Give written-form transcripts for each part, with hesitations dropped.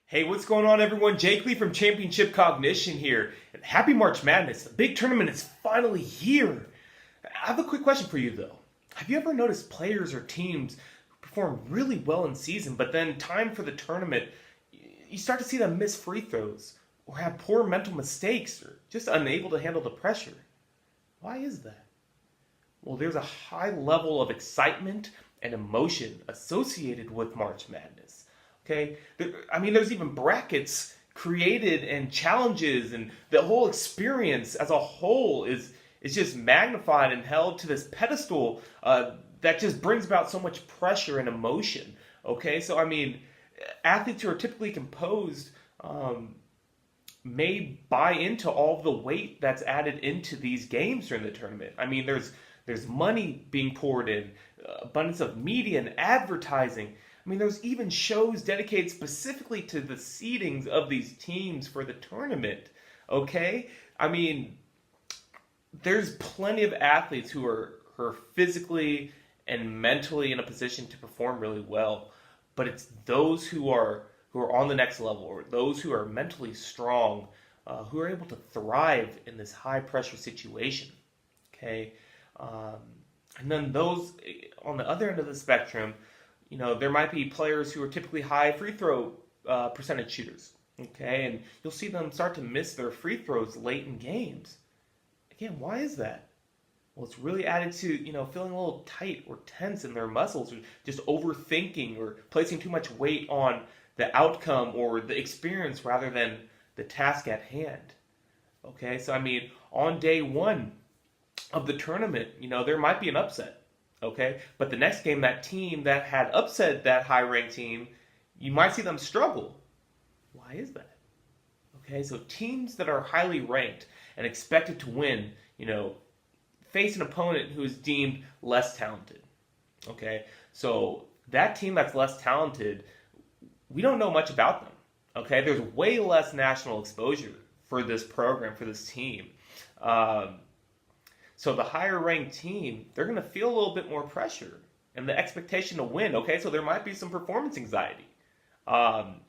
Hey, what's going on, everyone? Jake Lee from Championship Cognition here. And happy March Madness. The big tournament is finally here. I have a quick question for you, though. Have you ever noticed players or teams who perform really well in season, but then time for the tournament, you start to see them miss free throws or have poor mental mistakes or just unable to handle the pressure? Why is that? Well, there's a high level of excitement and emotion associated with March Madness. Okay, there's even brackets created and challenges, and the whole experience as a whole is just magnified and held to this pedestal that just brings about so much pressure and emotion. Okay, so athletes who are typically composed may buy into all the weight that's added into these games during the tournament. There's money being poured in, abundance of media and advertising. There's even shows dedicated specifically to the seedings of these teams for the tournament. Okay? There's plenty of athletes who are physically and mentally in a position to perform really well, but it's those who are on the next level, or those who are mentally strong, who are able to thrive in this high pressure situation. Okay? And then those on the other end of the spectrum, there might be players who are typically high free throw percentage shooters. Okay, and you'll see them start to miss their free throws late in games. Again, why is that? Well, it's really added to, feeling a little tight or tense in their muscles, or just overthinking or placing too much weight on the outcome or the experience rather than the task at hand. Okay, so on day one of the tournament, there might be an upset. Okay, but the next game, that team that had upset that high-ranked team, you might see them struggle. Why is that? Okay, so teams that are highly ranked and expected to win, face an opponent who is deemed less talented. Okay, so that team that's less talented, we don't know much about them. Okay, there's way less national exposure for this program, for this team. So the higher ranked team, they're going to feel a little bit more pressure and the expectation to win. Okay, so there might be some performance anxiety. Better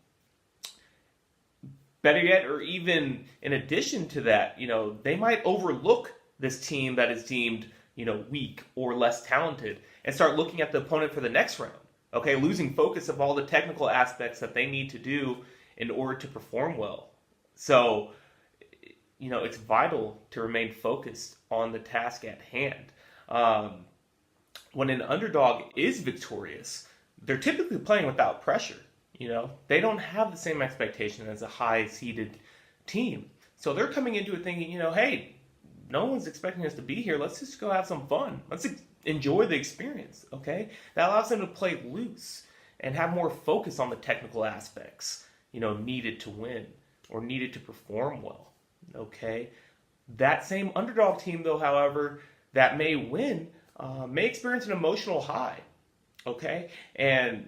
yet, or even in addition to that, they might overlook this team that is deemed, weak or less talented and start looking at the opponent for the next round. Okay, losing focus of all the technical aspects that they need to do in order to perform well. So, it's vital to remain focused on the task at hand. When an underdog is victorious, they're typically playing without pressure. They don't have the same expectation as a high-seeded team. So they're coming into it thinking, hey, no one's expecting us to be here. Let's just go have some fun. Let's enjoy the experience, okay? That allows them to play loose and have more focus on the technical aspects, needed to win or needed to perform well. Okay, that same underdog team, though, however, that may win, may experience an emotional high. Okay, and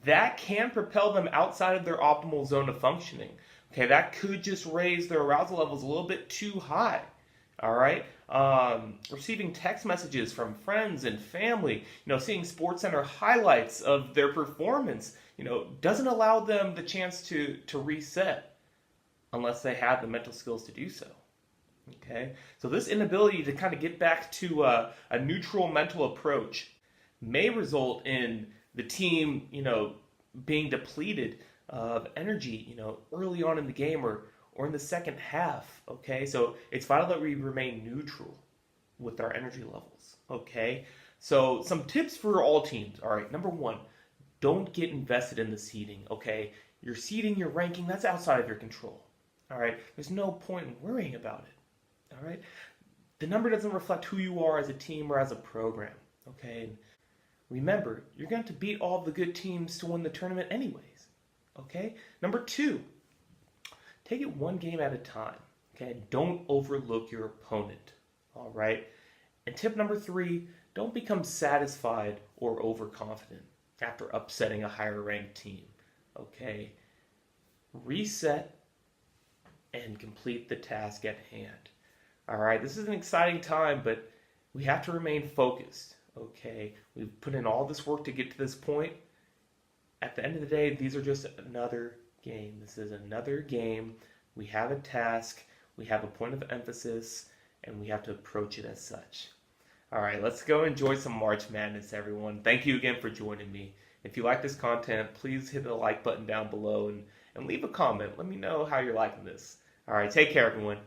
that can propel them outside of their optimal zone of functioning. Okay, that could just raise their arousal levels a little bit too high. All right, receiving text messages from friends and family, seeing SportsCenter highlights of their performance, doesn't allow them the chance to reset unless they have the mental skills to do so. Okay, so this inability to kind of get back to a neutral mental approach may result in the team, being depleted of energy, early on in the game or in the second half. Okay, so it's vital that we remain neutral with our energy levels. Okay, so some tips for all teams. All right, number one, don't get invested in the seeding. Okay, your seeding, your ranking, that's outside of your control. All right, there's no point in worrying about it. All right, the number doesn't reflect who you are as a team or as a program. Okay, and remember, you're going to beat all the good teams to win the tournament anyways. Okay, number two, take it one game at a time. Okay, don't overlook your opponent. All right, and tip number three, don't become satisfied or overconfident after upsetting a higher ranked team. Okay, reset and complete the task at hand. All right, this is an exciting time, but we have to remain focused. Okay, we've put in all this work to get to this point. At the end of the day, these are just another game. This is another game. We have a task, we have a point of emphasis, and we have to approach it as such. All right, let's go enjoy some March Madness, everyone. Thank you again for joining me. If you like this content, please hit the like button down below and leave a comment. Let me know how you're liking this. All right, take care, everyone.